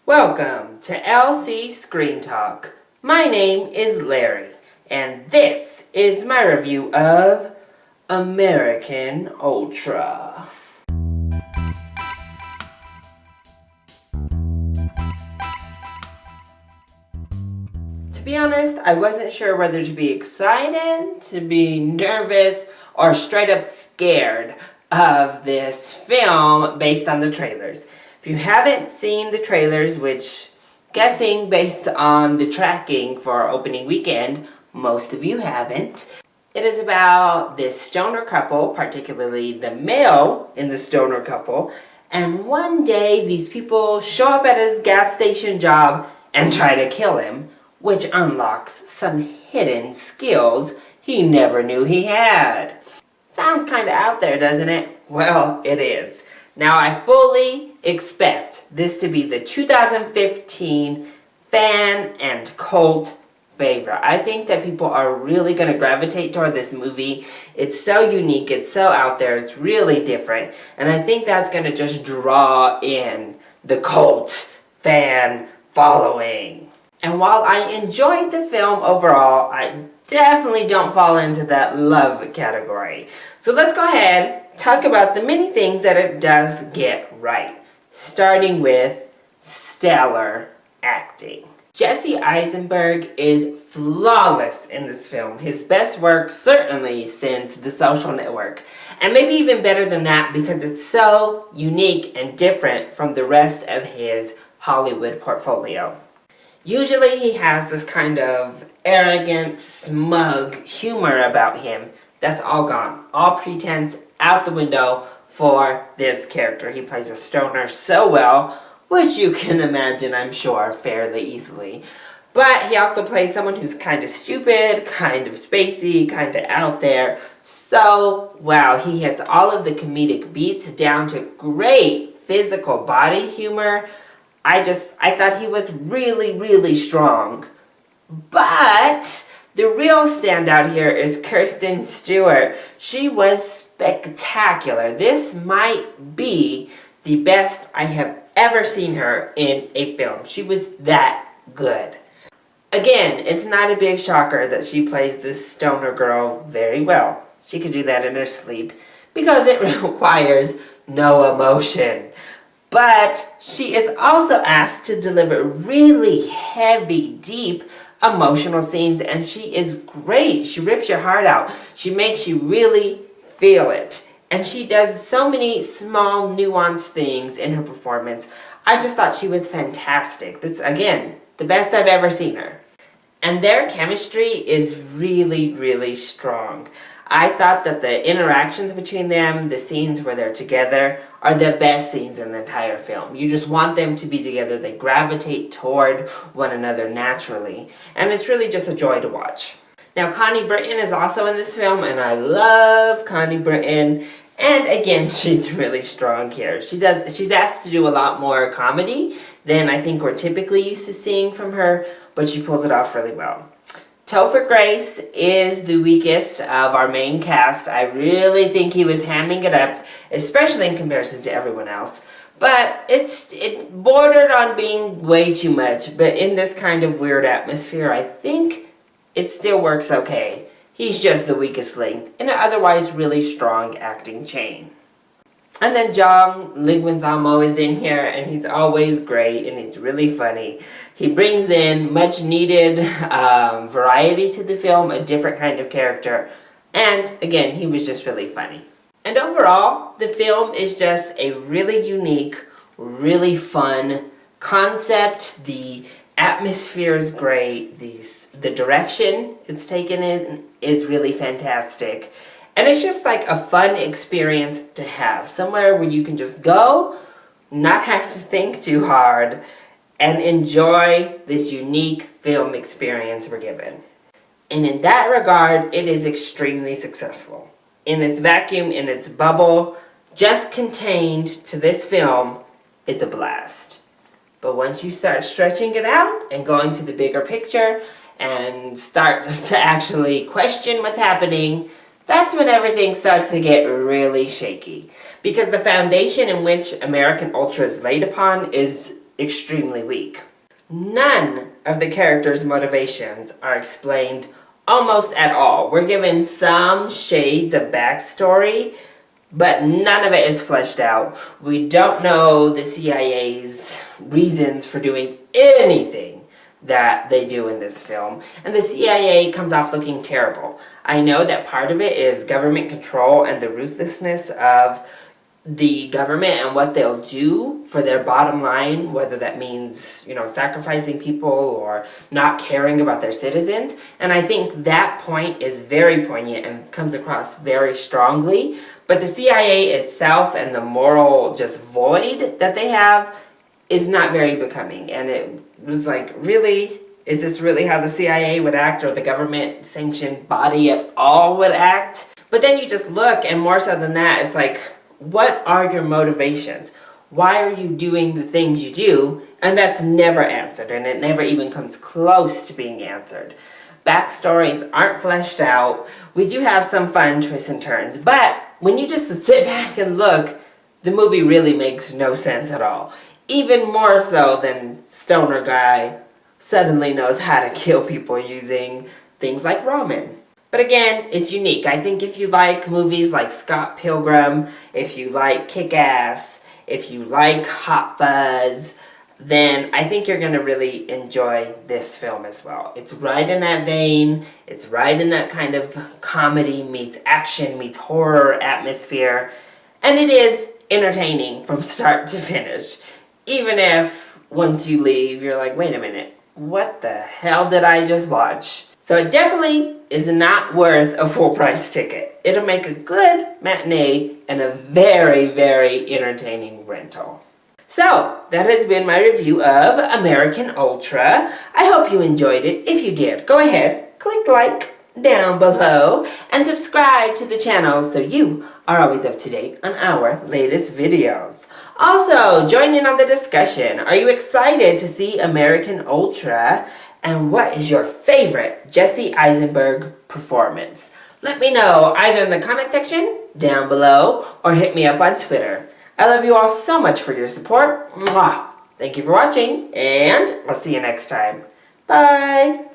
Welcome to LC Screen Talk. My name is Larry, and this is my review of American Ultra. To be honest, I wasn't sure whether to be excited, to be nervous, or straight up scared of this film based on the trailers. If you haven't seen the trailers, which guessing based on the tracking for opening weekend, most of you haven't. It is about this stoner couple, particularly the male in the stoner couple, and one day these people show up at his gas station job and try to kill him, which unlocks some hidden skills he never knew he had. Sounds kinda out there, doesn't it? Well, it is. Now I fully expect this to be the 2015 fan and cult favorite. I think that people are really going to gravitate toward this movie. It's so unique, it's so out there, it's really different, and I think that's going to just draw in the cult fan following. And while I enjoyed the film overall, I definitely don't fall into that love category. So let's go ahead talk about the many things that it does get right, starting with stellar acting. Jesse Eisenberg is flawless in this film. His best work certainly since The Social Network, and maybe even better than that because it's so unique and different from the rest of his Hollywood portfolio. Usually he has this kind of arrogant, smug humor about him. That's all gone. All pretense out the window for this character. He plays a stoner so well, which you can imagine, I'm sure, fairly easily. But he also plays someone who's kind of stupid, kind of spacey, kind of out there. So, wow, he hits all of the comedic beats down to great physical body humor. I thought he was really, really strong. But the real standout here is Kristen Stewart. She was spectacular. This might be the best I have ever seen her in a film. She was that good. Again, it's not a big shocker that she plays this stoner girl very well. She could do that in her sleep because it requires no emotion. But she is also asked to deliver really heavy, deep, emotional scenes, and she is great. She rips your heart out. She makes you really feel it. And she does so many small, nuanced things in her performance. I just thought she was fantastic. This, again, the best I've ever seen her. And their chemistry is really, really strong. I thought that the interactions between them, the scenes where they're together, are the best scenes in the entire film. You just want them to be together. They gravitate toward one another naturally. And it's really just a joy to watch. Now, Connie Britton is also in this film, and I love Connie Britton. And again, she's really strong here. She's asked to do a lot more comedy than I think we're typically used to seeing from her, but she pulls it off really well. Topher Grace is the weakest of our main cast. I really think he was hamming it up, especially in comparison to everyone else. But it bordered on being way too much, but in this kind of weird atmosphere, I think it still works okay. He's just the weakest link in an otherwise really strong acting chain. And then John Leguizamo is in here, and he's always great, and he's really funny. He brings in much needed variety to the film, a different kind of character, and again, he was just really funny. And overall, the film is just a really unique, really fun concept. The atmosphere is great. The direction it's taken in is really fantastic. And it's just like a fun experience to have. Somewhere where you can just go, not have to think too hard, and enjoy this unique film experience we're given. And in that regard, it is extremely successful. In its vacuum, in its bubble, just contained to this film, it's a blast. But once you start stretching it out and going to the bigger picture and start to actually question what's happening, that's when everything starts to get really shaky. Because the foundation in which American Ultra is laid upon is extremely weak. None of the characters' motivations are explained almost at all. We're given some shades of backstory, but none of it is fleshed out. We don't know the CIA's reasons for doing anything that they do in this film. And the CIA comes off looking terrible. I know that part of it is government control and the ruthlessness of the government and what they'll do for their bottom line, whether that means, sacrificing people or not caring about their citizens. And I think that point is very poignant and comes across very strongly. But the CIA itself and the moral just void that they have is not very becoming. And it was like, really? Is this really how the CIA would act, or the government-sanctioned body at all would act? But then you just look, and more so than that, it's like, what are your motivations? Why are you doing the things you do? And that's never answered, and it never even comes close to being answered. Backstories aren't fleshed out. We do have some fun twists and turns, but when you just sit back and look, the movie really makes no sense at all. Even more so than Stoner Guy suddenly knows how to kill people using things like ramen. But again, it's unique. I think if you like movies like Scott Pilgrim, if you like Kick-Ass, if you like Hot Fuzz, then I think you're going to really enjoy this film as well. It's right in that vein. It's right in that kind of comedy meets action meets horror atmosphere. And it is entertaining from start to finish. Even if once you leave, you're like, wait a minute, what the hell did I just watch? So it definitely is not worth a full price ticket. It'll make a good matinee and a very, very entertaining rental. So, that has been my review of American Ultra. I hope you enjoyed it. If you did, go ahead, click like down below, and subscribe to the channel so you are always up to date on our latest videos. Also, join in on the discussion. Are you excited to see American Ultra? And what is your favorite Jesse Eisenberg performance? Let me know either in the comment section down below or hit me up on Twitter. I love you all so much for your support. Mwah! Thank you for watching, and I'll see you next time. Bye!